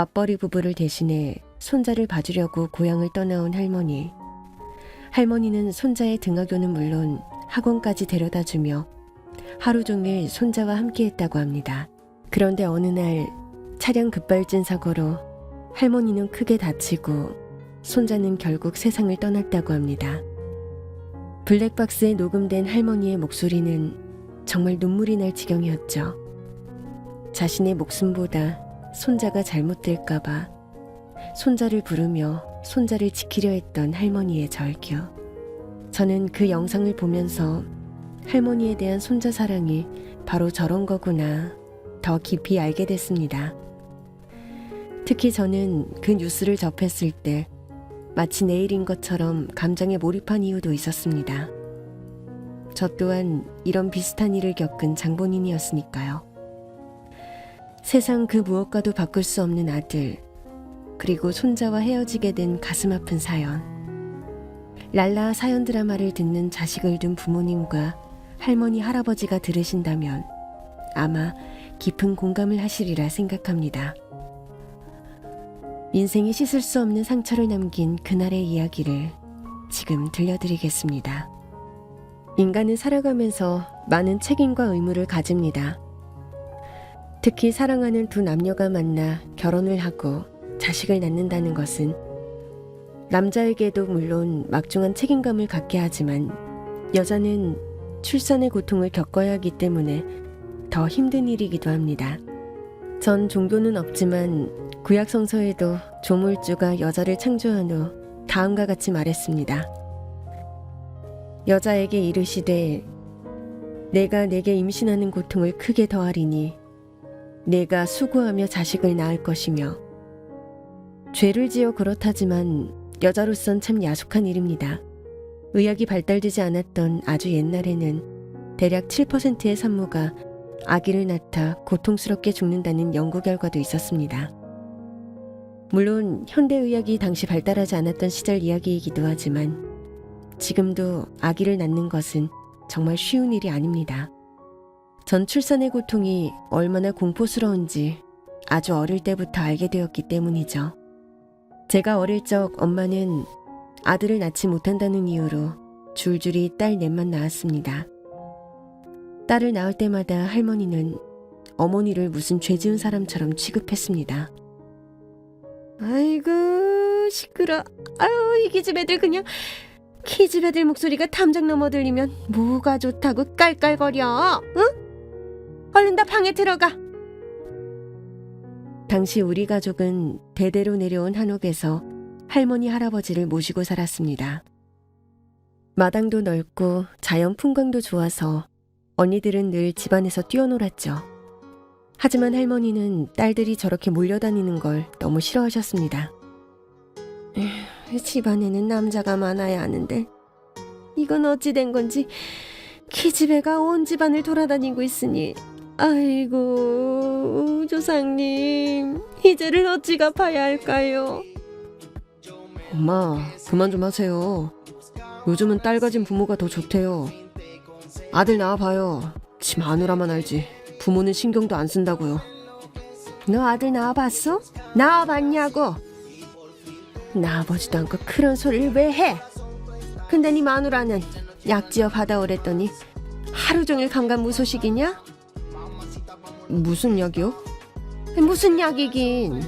맞벌이 부부를 대신해 손자를 봐주려고 고향을 떠나온 할머니. 할머니는 손자의 등하교는 물론 학원까지 데려다주며 하루 종일 손자와 함께했다고 합니다. 그런데 어느 날 차량 급발진 사고로 할머니는 크게 다치고 손자는 결국 세상을 떠났다고 합니다. 블랙박스에 녹음된 할머니의 목소리는 정말 눈물이 날 지경이었죠. 자신의 목숨보다 손자가 잘못될까봐 손자를 부르며 손자를 지키려 했던 할머니의 절규. 저는 그 영상을 보면서 할머니에 대한 손자 사랑이 바로 저런 거구나 더 깊이 알게 됐습니다. 특히 저는 그 뉴스를 접했을 때 마치 내일인 것처럼 감정에 몰입한 이유도 있었습니다. 저 또한 이런 비슷한 일을 겪은 장본인이었으니까요. 세상 그 무엇과도 바꿀 수 없는 아들, 그리고 손자와 헤어지게 된 가슴 아픈 사연. 랄라 사연 드라마를 듣는 자식을 둔 부모님과 할머니, 할아버지가 들으신다면 아마 깊은 공감을 하시리라 생각합니다. 인생이 씻을 수 없는 상처를 남긴 그날의 이야기를 지금 들려드리겠습니다. 인간은 살아가면서 많은 책임과 의무를 가집니다. 특히 사랑하는 두 남녀가 만나 결혼을 하고 자식을 낳는다는 것은 남자에게도 물론 막중한 책임감을 갖게 하지만 여자는 출산의 고통을 겪어야 하기 때문에 더 힘든 일이기도 합니다. 전 종교는 없지만 구약 성서에도 조물주가 여자를 창조한 후 다음과 같이 말했습니다. 여자에게 이르시되 내가 내게 임신하는 고통을 크게 더하리니 내가 수고하며 자식을 낳을 것이며. 죄를 지어 그렇다지만 여자로선 참 야속한 일입니다. 의학이 발달되지 않았던 아주 옛날에는 대략 7%의 산모가 아기를 낳다 고통스럽게 죽는다는 연구 결과도 있었습니다. 물론 현대의학이 당시 발달하지 않았던 시절 이야기이기도 하지만 지금도 아기를 낳는 것은 정말 쉬운 일이 아닙니다. 전 출산의 고통이 얼마나 공포스러운지 아주 어릴 때부터 알게 되었기 때문이죠. 제가 어릴 적 엄마는 아들을 낳지 못한다는 이유로 줄줄이 딸 넷만 낳았습니다. 딸을 낳을 때마다 할머니는 어머니를 무슨 죄 지은 사람처럼 취급했습니다. 아이고 시끄러. 아유 이 기집 애들 그냥 키집 애들 목소리가 탐정 넘어 들리면 뭐가 좋다고 깔깔거려. 응? 얼른 다 방에 들어가. 당시 우리 가족은 대대로 내려온 한옥에서 할머니 할아버지를 모시고 살았습니다. 마당도 넓고 자연 풍광도 좋아서 언니들은 늘 집안에서 뛰어놀았죠. 하지만 할머니는 딸들이 저렇게 몰려다니는 걸 너무 싫어하셨습니다. 집안에는 남자가 많아야 하는데 이건 어찌 된 건지 키집애가 온 집안을 돌아다니고 있으니 아이고 조상님 이제를 어찌 갚아야 할까요? 엄마 그만 좀 하세요. 요즘은 딸 가진 부모가 더 좋대요. 아들 낳아봐요. 지 마누라만 알지 부모는 신경도 안 쓴다고요. 너 아들 낳아봤어? 낳아봤냐고. 낳아보지도 않고 그런 소리를 왜 해? 근데 네 마누라는 약지어 받아오랬더니 하루 종일 감감무소식이냐? 무슨 약이요? 무슨 약이긴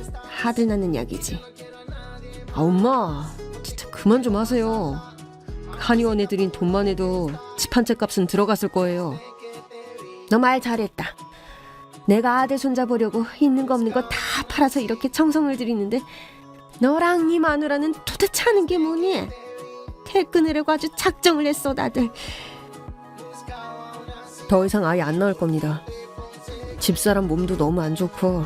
아들 낳는 약이지. 아 엄마 진짜 그만 좀 하세요. 한의원에 들인 돈만 해도 집 한 채 값은 들어갔을 거예요. 너 말 잘했다. 내가 아들 손자 보려고 있는 거 없는 거 다 팔아서 이렇게 청성을 들이는데 너랑 네 마누라는 도대체 하는 게 뭐니? 퇴근하려고 아주 작정을 했어 다들. 더 이상 아예 안 나올 겁니다. 집사람 몸도 너무 안 좋고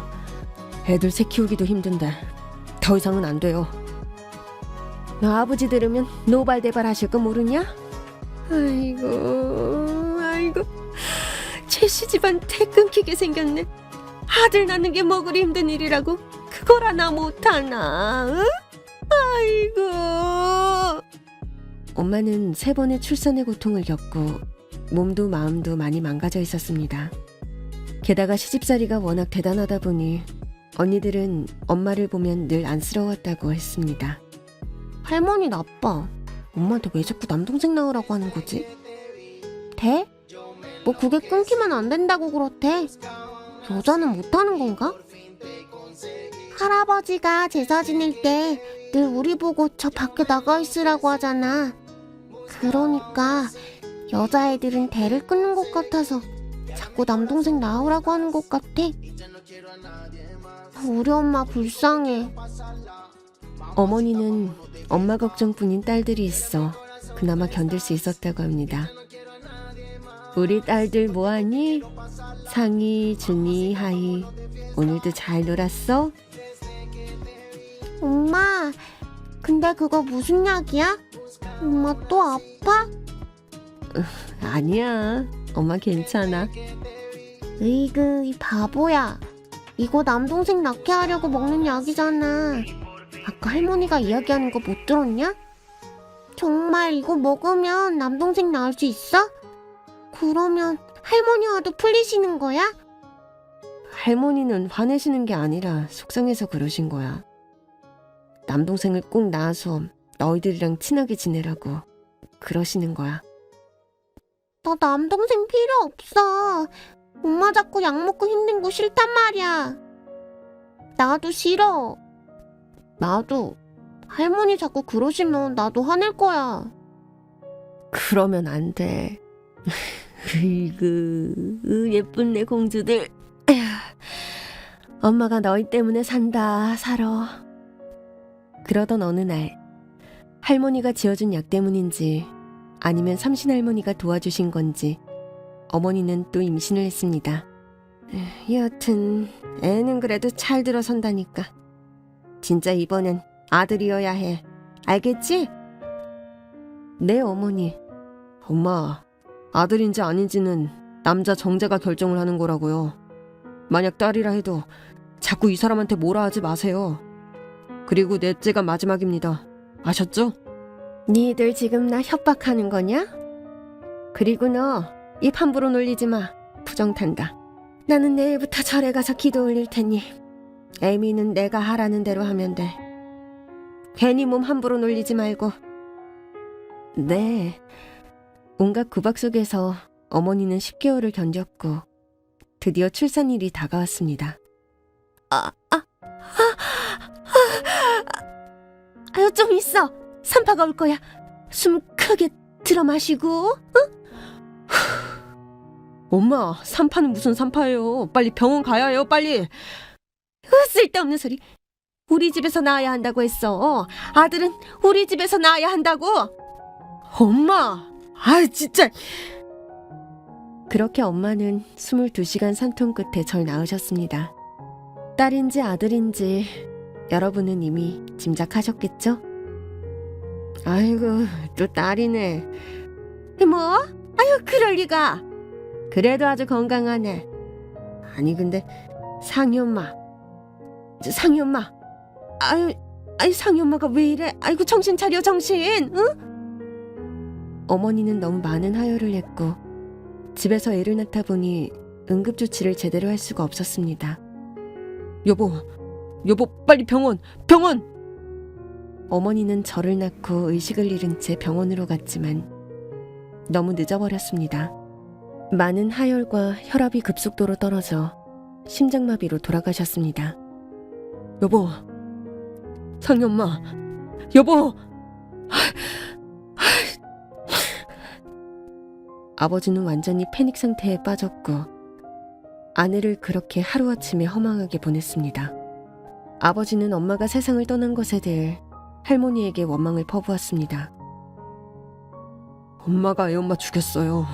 애들 새 키우기도 힘든데 더 이상은 안 돼요. 너 아버지 들으면 노발대발 하실 거 모르냐? 아이고 최씨 집안 태 끊기게 생겼네. 아들 낳는 게 뭐 그리 힘든 일이라고 그걸 하나 못하나? 응? 아이고. 엄마는 3번의 출산의 고통을 겪고 몸도 마음도 많이 망가져 있었습니다. 게다가 시집살이가 워낙 대단하다 보니 언니들은 엄마를 보면 늘 안쓰러웠다고 했습니다. 할머니 나빠. 엄마한테 왜 자꾸 남동생 낳으라고 하는 거지? 돼? 뭐 그게 끊기면 안 된다고 그렇대. 여자는 못하는 건가? 할아버지가 제사 지낼 때 늘 우리 보고 저 밖에 나가 있으라고 하잖아. 그러니까 여자애들은 대를 끊는 것 같아서 자꾸 남동생 낳으라고 하는 것 같아. 우리 엄마 불쌍해. 어머니는 엄마 걱정뿐인 딸들이 있어 그나마 견딜 수 있었다고 합니다. 우리 딸들 뭐하니? 상이, 준이, 하이 오늘도 잘 놀았어? 엄마, 근데 그거 무슨 약이야? 엄마 또 아파? 아니야, 엄마 괜찮아. 으이그, 이 바보야. 이거 남동생 낳게 하려고 먹는 약이잖아. 아까 할머니가 이야기하는 거 못 들었냐? 정말 이거 먹으면 남동생 낳을 수 있어? 그러면 할머니와도 풀리시는 거야? 할머니는 화내시는 게 아니라 속상해서 그러신 거야. 남동생을 꼭 낳아서 너희들이랑 친하게 지내라고 그러시는 거야. 나 남동생 필요 없어. 엄마 자꾸 약 먹고 힘든 거 싫단 말이야. 나도 싫어. 나도. 할머니 자꾸 그러시면 나도 화낼 거야. 그러면 안 돼. 으이그 예쁜 내 공주들. 엄마가 너희 때문에 산다 살아. 그러던 어느 날 할머니가 지어준 약 때문인지 아니면 삼신할머니가 도와주신 건지 어머니는 또 임신을 했습니다. 여튼 애는 그래도 잘 들어선다니까. 진짜 이번엔 아들이어야 해. 알겠지? 네 어머니. 엄마, 아들인지 아닌지는 남자 정자가 결정을 하는 거라고요. 만약 딸이라 해도 자꾸 이 사람한테 뭐라 하지 마세요. 그리고 넷째가 마지막입니다. 아셨죠? 니들 지금 나 협박하는 거냐? 그리고 너 입 함부로 놀리지 마. 부정 탄다. 나는 내일부터 절에 가서 기도 올릴 테니 애미는 내가 하라는 대로 하면 돼. 괜히 몸 함부로 놀리지 말고. 네. 온갖 구박 속에서 어머니는 10개월을 견뎠고 드디어 출산일이 다가왔습니다. 아유 좀 있어. 산파가 올 거야. 숨 크게 들어 마시고. 응? 엄마, 산파는 무슨 산파예요. 빨리 병원 가야 해요, 빨리. 쓸데없는 소리. 우리 집에서 낳아야 한다고 했어. 아들은 우리 집에서 낳아야 한다고. 엄마, 아 진짜. 그렇게 엄마는 22시간 산통 끝에 절 낳으셨습니다. 딸인지 아들인지 여러분은 이미 짐작하셨겠죠? 아이고, 또 딸이네. 뭐? 아유, 그럴 리가. 그래도 아주 건강하네. 아니 근데 상이 엄마. 아유 상이 엄마가 왜 이래? 아이고 정신 차려 정신. 응? 어머니는 너무 많은 하혈을 했고 집에서 애를 낳다 보니 응급조치를 제대로 할 수가 없었습니다. 여보 빨리 병원. 어머니는 저를 낳고 의식을 잃은 채 병원으로 갔지만 너무 늦어버렸습니다. 많은 하혈과 혈압이 급속도로 떨어져 심장마비로 돌아가셨습니다. 여보, 상이 엄마, 여보. 아버지는 완전히 패닉 상태에 빠졌고 아내를 그렇게 하루아침에 허망하게 보냈습니다. 아버지는 엄마가 세상을 떠난 것에 대해 할머니에게 원망을 퍼부었습니다. 엄마가 애엄마 죽였어요.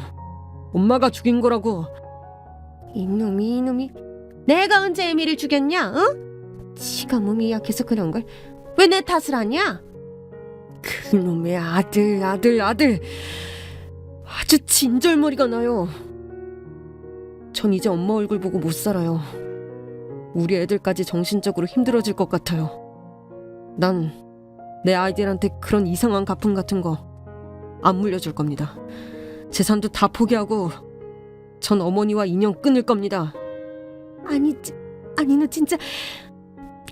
엄마가 죽인 거라고. 이놈이 내가 언제 애미를 죽였냐? 어? 지가 몸이 약해서 그런 걸 왜 내 탓을 하냐? 그놈의 아들. 아주 진절머리가 나요. 전 이제 엄마 얼굴 보고 못 살아요. 우리 애들까지 정신적으로 힘들어질 것 같아요. 난 내 아이들한테 그런 이상한 가품 같은 거 안 물려줄 겁니다. 재산도 다 포기하고 전 어머니와 인연 끊을 겁니다. 아니 너 진짜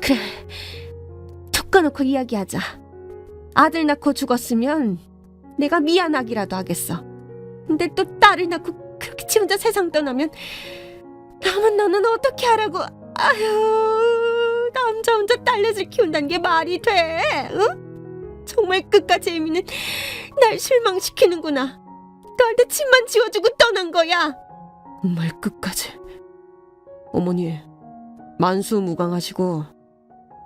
그래, 툭 까놓고 이야기하자. 아들 낳고 죽었으면 내가 미안하기라도 하겠어. 근데 또 딸을 낳고 그렇게 지 혼자 세상 떠나면 남은 너는 어떻게 하라고. 아유, 남자 혼자 딸넷을 키운다는 게 말이 돼? 응? 정말 끝까지 애미는 날 실망시키는구나. 너한테 침만 지워주고 떠난 거야. 정말 끝까지. 어머니, 만수무강하시고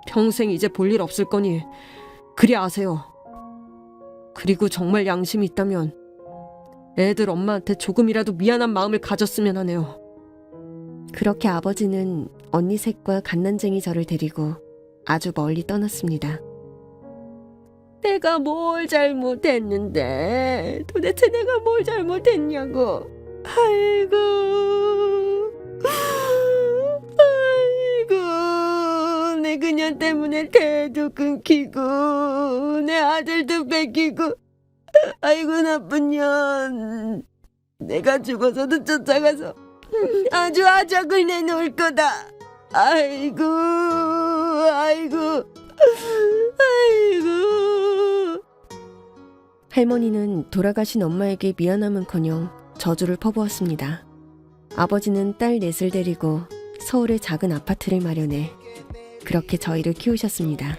평생 이제 볼 일 없을 거니 그리 아세요. 그리고 정말 양심이 있다면 애들 엄마한테 조금이라도 미안한 마음을 가졌으면 하네요. 그렇게 아버지는 언니 셋과 갓난쟁이 저를 데리고 아주 멀리 떠났습니다. 내가 뭘 잘못했는데, 도대체 내가 뭘 잘못했냐고. 아이고, 아이고, 내 그년 때문에 대도 끊기고 내 아들도 뺏기고, 아이고 나쁜 년. 내가 죽어서도 쫓아가서 아주 아작을 내놓을 거다. 아이고, 아이고, 아이고. 할머니는 돌아가신 엄마에게 미안함은커녕 저주를 퍼부었습니다. 아버지는 딸 넷을 데리고 서울에 작은 아파트를 마련해 그렇게 저희를 키우셨습니다.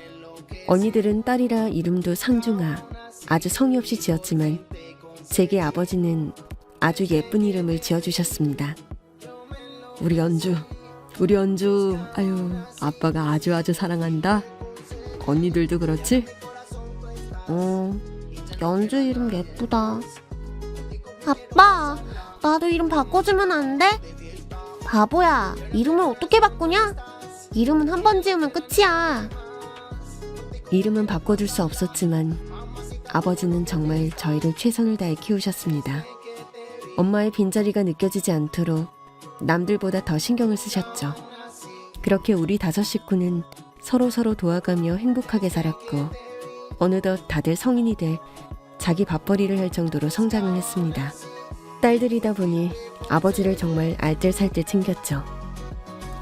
언니들은 딸이라 이름도 상중하, 아주 성의 없이 지었지만 제게 아버지는 아주 예쁜 이름을 지어주셨습니다. 우리 연주, 아유, 아빠가 아주 사랑한다. 언니들도 그렇지? 연주 이름 예쁘다. 아빠, 나도 이름 바꿔주면 안 돼? 바보야, 이름을 어떻게 바꾸냐? 이름은 한 번 지으면 끝이야. 이름은 바꿔줄 수 없었지만 아버지는 정말 저희를 최선을 다해 키우셨습니다. 엄마의 빈자리가 느껴지지 않도록 남들보다 더 신경을 쓰셨죠. 그렇게 우리 5 식구는 서로 도와가며 행복하게 살았고 어느덧 다들 성인이 돼 자기 밥벌이를 할 정도로 성장을 했습니다. 딸들이다 보니 아버지를 정말 알뜰살뜰 챙겼죠.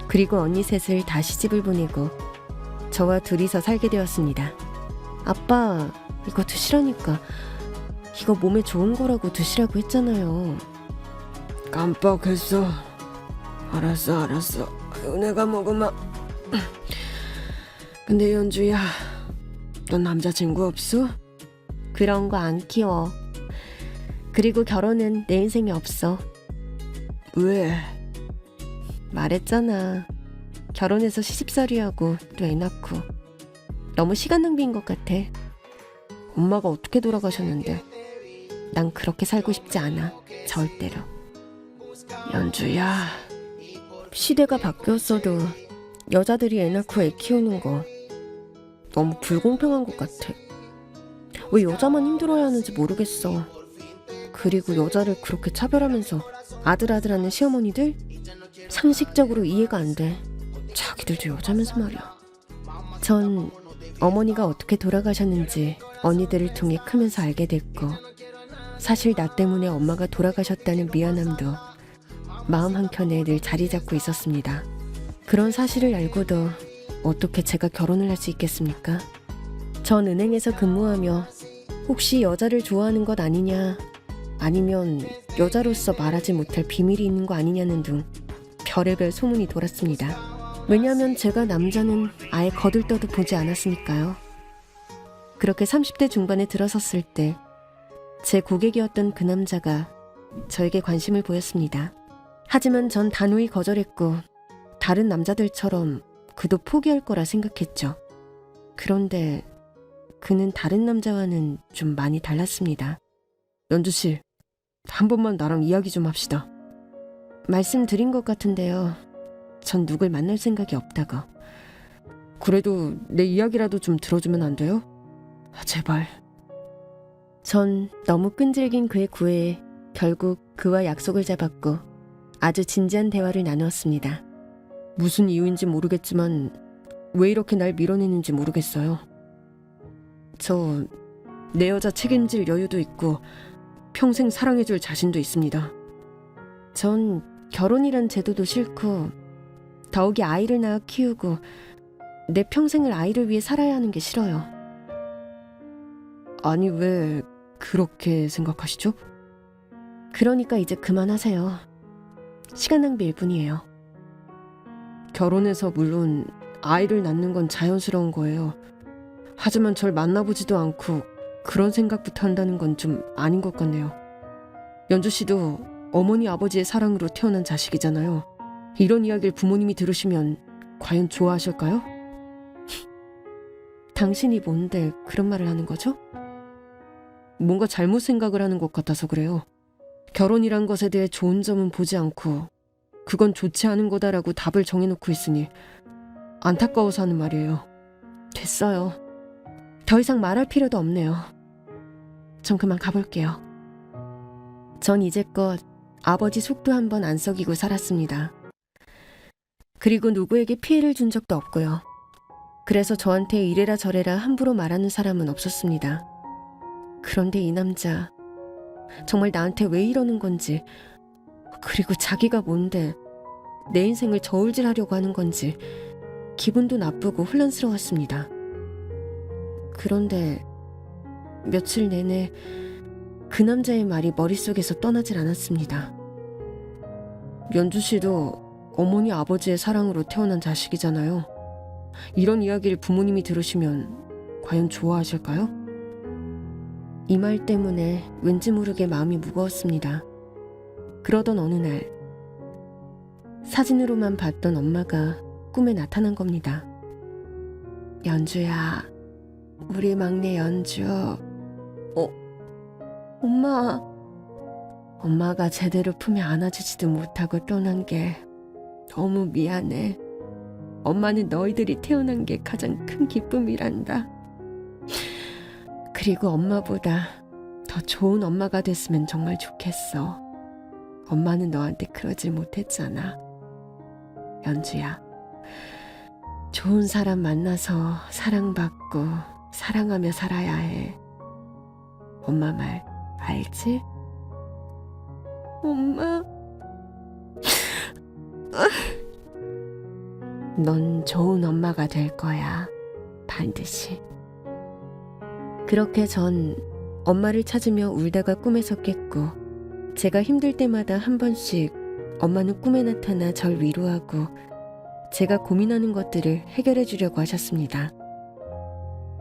그리고 언니 셋을 다 시집을 보내고 저와 둘이서 살게 되었습니다. 아빠, 이거 드시라니까. 이거 몸에 좋은 거라고 드시라고 했잖아요. 깜빡했어. 알았어. 아유, 내가 먹으면. 근데 연주야, 넌 남자친구 없어? 그런 거 안 키워. 그리고 결혼은 내 인생에 없어. 왜? 말했잖아. 결혼해서 시집살이하고 또 애 낳고 너무 시간 낭비인 것 같아. 엄마가 어떻게 돌아가셨는데 난 그렇게 살고 싶지 않아. 절대로. 연주야, 시대가 바뀌었어도 여자들이 애 낳고 애 키우는 거 너무 불공평한 것 같아. 왜 여자만 힘들어야 하는지 모르겠어. 그리고 여자를 그렇게 차별하면서 아들하는 시어머니들? 상식적으로 이해가 안 돼. 자기들도 여자면서 말이야. 전 어머니가 어떻게 돌아가셨는지 언니들을 통해 크면서 알게 됐고, 사실 나 때문에 엄마가 돌아가셨다는 미안함도 마음 한켠에 늘 자리 잡고 있었습니다. 그런 사실을 알고도 어떻게 제가 결혼을 할 수 있겠습니까? 전 은행에서 근무하며 혹시 여자를 좋아하는 것 아니냐, 아니면 여자로서 말하지 못할 비밀이 있는 거 아니냐는 등 별의별 소문이 돌았습니다. 왜냐하면 제가 남자는 아예 거들떠도 보지 않았으니까요. 그렇게 30대 중반에 들어섰을 때 제 고객이었던 그 남자가 저에게 관심을 보였습니다. 하지만 전 단호히 거절했고 다른 남자들처럼 그도 포기할 거라 생각했죠. 그런데 그는 다른 남자와는 좀 많이 달랐습니다. 연주씨, 한 번만 나랑 이야기 좀 합시다. 말씀드린 것 같은데요. 전 누굴 만날 생각이 없다고. 그래도 내 이야기라도 좀 들어주면 안 돼요? 제발. 전 너무 끈질긴 그의 구애에 결국 그와 약속을 잡았고 아주 진지한 대화를 나누었습니다. 무슨 이유인지 모르겠지만 왜 이렇게 날 밀어내는지 모르겠어요. 저 내 여자 책임질 여유도 있고 평생 사랑해줄 자신도 있습니다. 전 결혼이란 제도도 싫고 더욱이 아이를 낳아 키우고 내 평생을 아이를 위해 살아야 하는 게 싫어요. 아니, 왜 그렇게 생각하시죠? 그러니까 이제 그만하세요. 시간 낭비일 뿐이에요. 결혼해서 물론 아이를 낳는 건 자연스러운 거예요. 하지만 절 만나보지도 않고 그런 생각부터 한다는 건 좀 아닌 것 같네요. 연주 씨도 어머니 아버지의 사랑으로 태어난 자식이잖아요. 이런 이야기를 부모님이 들으시면 과연 좋아하실까요? 당신이 뭔데 그런 말을 하는 거죠? 뭔가 잘못 생각을 하는 것 같아서 그래요. 결혼이란 것에 대해 좋은 점은 보지 않고 그건 좋지 않은 거다라고 답을 정해놓고 있으니 안타까워서 하는 말이에요. 됐어요. 더 이상 말할 필요도 없네요. 전 그만 가볼게요. 전 이제껏 아버지 속도 한 번 안 썩이고 살았습니다. 그리고 누구에게 피해를 준 적도 없고요. 그래서 저한테 이래라 저래라 함부로 말하는 사람은 없었습니다. 그런데 이 남자 정말 나한테 왜 이러는 건지, 그리고 자기가 뭔데 내 인생을 저울질하려고 하는 건지 기분도 나쁘고 혼란스러웠습니다. 그런데 며칠 내내 그 남자의 말이 머릿속에서 떠나질 않았습니다. 연주 씨도 어머니 아버지의 사랑으로 태어난 자식이잖아요. 이런 이야기를 부모님이 들으시면 과연 좋아하실까요? 이 말 때문에 왠지 모르게 마음이 무거웠습니다. 그러던 어느 날 사진으로만 봤던 엄마가 꿈에 나타난 겁니다. 연주야, 우리 막내 연주. 엄마. 엄마가 제대로 품에 안아주지도 못하고 떠난 게 너무 미안해. 엄마는 너희들이 태어난 게 가장 큰 기쁨이란다. 그리고 엄마보다 더 좋은 엄마가 됐으면 정말 좋겠어. 엄마는 너한테 그러질 못했잖아. 연주야, 좋은 사람 만나서 사랑받고 사랑하며 살아야 해. 엄마 말 알지? 엄마. 넌 좋은 엄마가 될 거야. 반드시. 그렇게 전 엄마를 찾으며 울다가 꿈에서 깼고, 제가 힘들 때마다 한 번씩 엄마는 꿈에 나타나 절 위로하고 제가 고민하는 것들을 해결해 주려고 하셨습니다.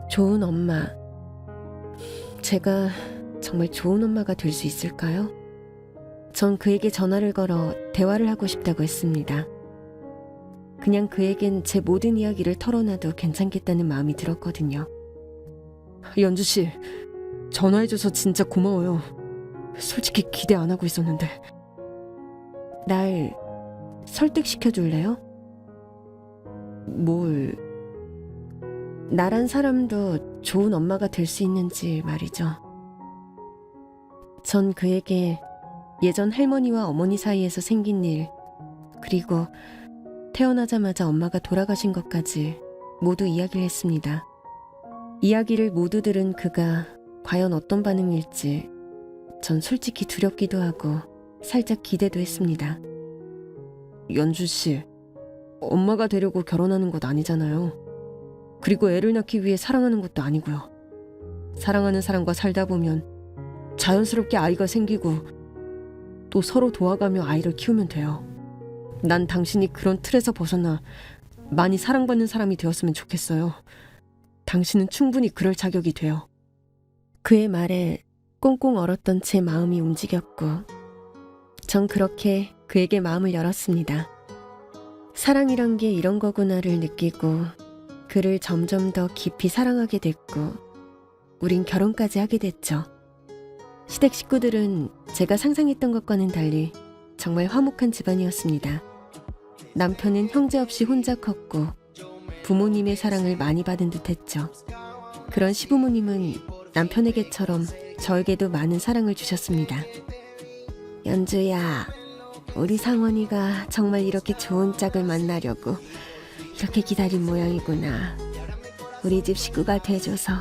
좋은 엄마. 제가 정말 좋은 엄마가 될 수 있을까요? 전 그에게 전화를 걸어 대화를 하고 싶다고 했습니다. 그냥 그에겐 제 모든 이야기를 털어놔도 괜찮겠다는 마음이 들었거든요. 연주 씨, 전화해줘서 진짜 고마워요. 솔직히 기대 안 하고 있었는데. 날 설득시켜줄래요? 뭘? 나란 사람도 좋은 엄마가 될 수 있는지 말이죠. 전 그에게 예전 할머니와 어머니 사이에서 생긴 일, 그리고 태어나자마자 엄마가 돌아가신 것까지 모두 이야기를 했습니다. 이야기를 모두 들은 그가 과연 어떤 반응일지 전 솔직히 두렵기도 하고 살짝 기대도 했습니다. 연주 씨, 엄마가 되려고 결혼하는 것 아니잖아요. 그리고 애를 낳기 위해 사랑하는 것도 아니고요. 사랑하는 사람과 살다 보면 자연스럽게 아이가 생기고 또 서로 도와가며 아이를 키우면 돼요. 난 당신이 그런 틀에서 벗어나 많이 사랑받는 사람이 되었으면 좋겠어요. 당신은 충분히 그럴 자격이 돼요. 그의 말에 꽁꽁 얼었던 제 마음이 움직였고, 전 그렇게 그에게 마음을 열었습니다. 사랑이란 게 이런 거구나를 느끼고 그를 점점 더 깊이 사랑하게 됐고, 우린 결혼까지 하게 됐죠. 시댁 식구들은 제가 상상했던 것과는 달리 정말 화목한 집안이었습니다. 남편은 형제 없이 혼자 컸고 부모님의 사랑을 많이 받은 듯했죠. 그런 시부모님은 남편에게처럼 저에게도 많은 사랑을 주셨습니다. 연주야, 우리 상원이가 정말 이렇게 좋은 짝을 만나려고 이렇게 기다린 모양이구나. 우리 집 식구가 돼줘서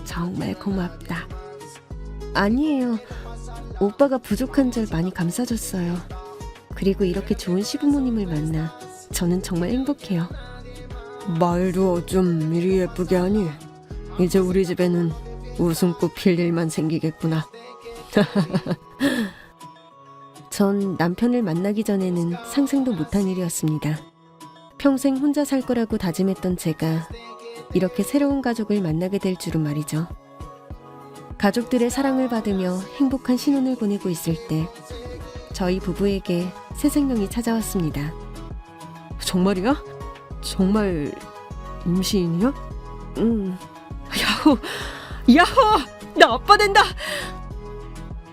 정말 고맙다. 아니에요. 오빠가 부족한 절 많이 감싸줬어요. 그리고 이렇게 좋은 시부모님을 만나 저는 정말 행복해요. 말도 좀 이리 예쁘게 하니 이제 우리 집에는 웃음꽃 필 일만 생기겠구나. 전 남편을 만나기 전에는 상상도 못한 일이었습니다. 평생 혼자 살 거라고 다짐했던 제가 이렇게 새로운 가족을 만나게 될 줄은 말이죠. 가족들의 사랑을 받으며 행복한 신혼을 보내고 있을 때 저희 부부에게 새 생명이 찾아왔습니다. 정말이야? 정말 임신이야? 응. 야호! 야호! 나 아빠 된다!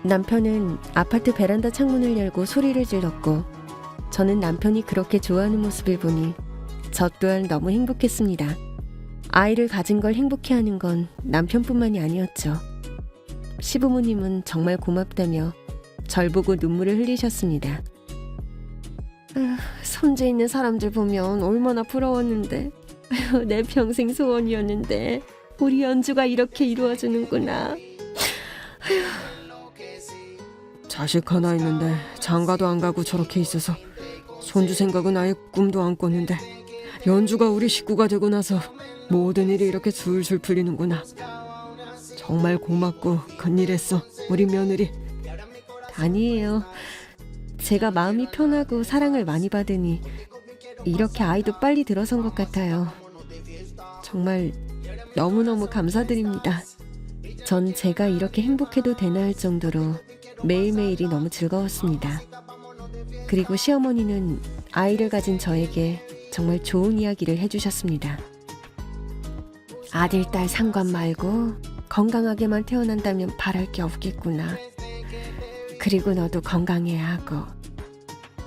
남편은 아파트 베란다 창문을 열고 소리를 질렀고 저는 남편이 그렇게 좋아하는 모습을 보니 저 또한 너무 행복했습니다. 아이를 가진 걸 행복해하는 건 남편뿐만이 아니었죠. 시부모님은 정말 고맙다며 절 보고 눈물을 흘리셨습니다. 손주 있는 사람들 보면 얼마나 부러웠는데 내 평생 소원이었는데 우리 연주가 이렇게 이루어지는구나. 자식 하나 있는데 장가도 안 가고 저렇게 있어서 손주 생각은 아예 꿈도 안 꿨는데 연주가 우리 식구가 되고 나서 모든 일이 이렇게 술술 풀리는구나. 정말 고맙고 큰일했어 우리 며느리. 아니에요. 제가 마음이 편하고 사랑을 많이 받으니 이렇게 아이도 빨리 들어선 것 같아요. 정말 너무너무 감사드립니다. 전 제가 이렇게 행복해도 되나 할 정도로 매일매일이 너무 즐거웠습니다. 그리고 시어머니는 아이를 가진 저에게 정말 좋은 이야기를 해주셨습니다. 아들, 딸 상관 말고 건강하게만 태어난다면 바랄 게 없겠구나. 그리고 너도 건강해야 하고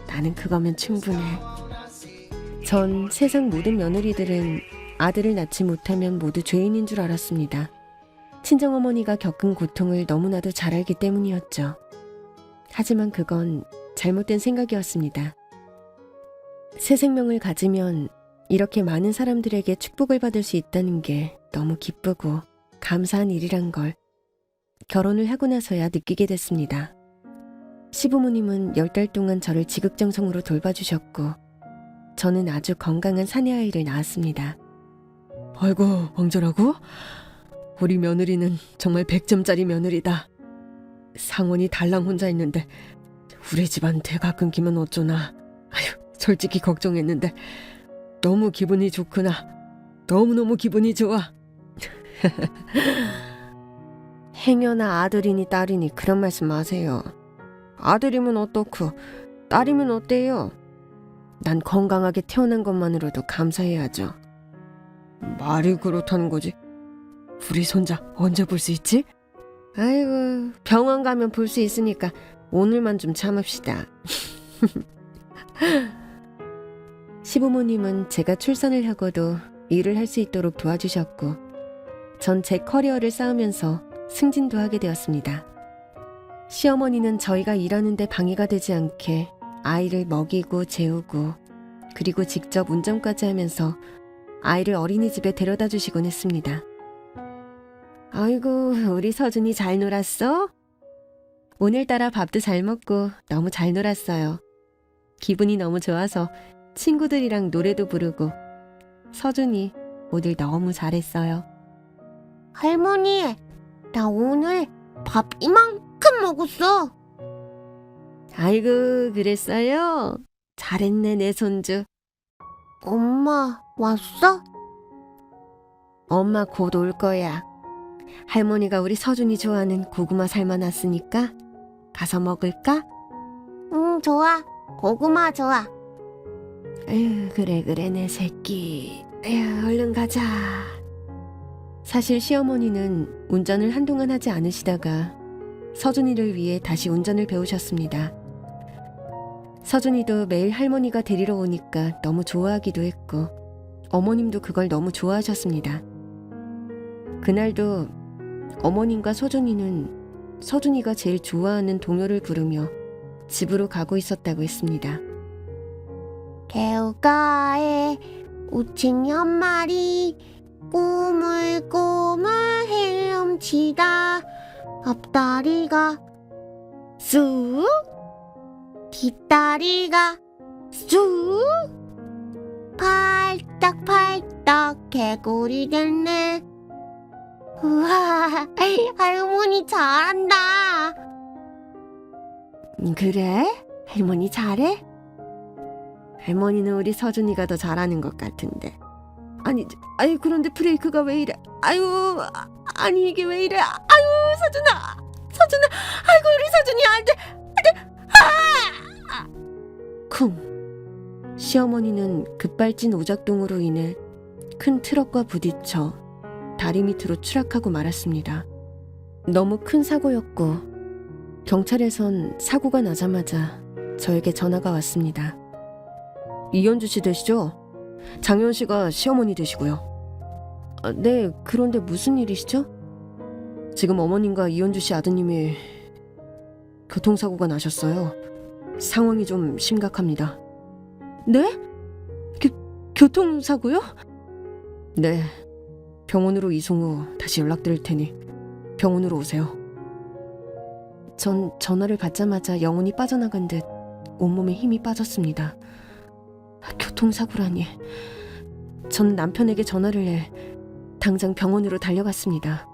나는 그거면 충분해. 전 세상 모든 며느리들은 아들을 낳지 못하면 모두 죄인인 줄 알았습니다. 친정어머니가 겪은 고통을 너무나도 잘 알기 때문이었죠. 하지만 그건 잘못된 생각이었습니다. 새 생명을 가지면 이렇게 많은 사람들에게 축복을 받을 수 있다는 게 너무 기쁘고 감사한 일이란 걸 결혼을 하고 나서야 느끼게 됐습니다. 시부모님은 10달 동안 저를 지극정성으로 돌봐주셨고 저는 아주 건강한 사내아이를 낳았습니다. 아이고, 왕자라고? 우리 며느리는 정말 100점짜리 며느리다. 상원이 달랑 혼자 있는데 우리 집안 대가 끊기면 어쩌나. 아휴, 솔직히 걱정했는데 너무 기분이 좋구나. 너무너무 기분이 좋아. 행여나 아들이니 딸이니 그런 말씀 마세요. 아들이면 어떻고 딸이면 어때요? 난 건강하게 태어난 것만으로도 감사해야죠. 말이 그렇다는 거지. 우리 손자 언제 볼 수 있지? 아이고, 병원 가면 볼 수 있으니까 오늘만 좀 참읍시다. 시부모님은 제가 출산을 하고도 일을 할 수 있도록 도와주셨고 전 제 커리어를 쌓으면서 승진도 하게 되었습니다. 시어머니는 저희가 일하는데 방해가 되지 않게 아이를 먹이고 재우고 그리고 직접 운전까지 하면서 아이를 어린이집에 데려다 주시곤 했습니다. 아이고, 우리 서준이 잘 놀았어? 오늘따라 밥도 잘 먹고 너무 잘 놀았어요. 기분이 너무 좋아서 친구들이랑 노래도 부르고 서준이 오늘 너무 잘했어요. 할머니, 나 오늘 밥 이만큼 먹었어. 아이고, 그랬어요? 잘했네, 내 손주. 엄마, 왔어? 엄마 곧 올 거야. 할머니가 우리 서준이 좋아하는 고구마 삶아놨으니까 가서 먹을까? 응, 좋아. 고구마 좋아. 에휴, 그래 내 새끼. 에휴, 얼른 가자. 사실 시어머니는 운전을 한동안 하지 않으시다가 서준이를 위해 다시 운전을 배우셨습니다. 서준이도 매일 할머니가 데리러 오니까 너무 좋아하기도 했고 어머님도 그걸 너무 좋아하셨습니다. 그날도 어머님과 서준이는 서준이가 제일 좋아하는 동요를 부르며 집으로 가고 있었다고 했습니다. 개울가에 우칭이 한 마리 꼬물꼬물 헤엄치다 앞다리가 쑥 뒷다리가 쑥 팔딱팔딱 개구리 됐네. 우와, 할머니 잘한다. 그래? 할머니 잘해? 할머니는 우리 서준이가 더 잘하는 것 같은데. 아니 그런데 브레이크가 왜 이래? 아유, 아니 이게 왜 이래? 아유, 서준아, 아이고 우리 서준이 안 돼. 쿵. 시어머니는 급발진 오작동으로 인해 큰 트럭과 부딪혀 다리 밑으로 추락하고 말았습니다. 너무 큰 사고였고 경찰에선 사고가 나자마자 저에게 전화가 왔습니다. 이현주 씨 되시죠? 장현 씨가 시어머니 되시고요. 네, 그런데 무슨 일이시죠? 지금 어머님과 이현주 씨 아드님이 교통사고가 나셨어요. 상황이 좀 심각합니다. 네? 교통사고요? 네, 병원으로 이송 후 다시 연락드릴 테니 병원으로 오세요. 전 전화를 받자마자 영혼이 빠져나간 듯 온몸에 힘이 빠졌습니다. 교통사고라니. 전 남편에게 전화를 해 당장 병원으로 달려갔습니다.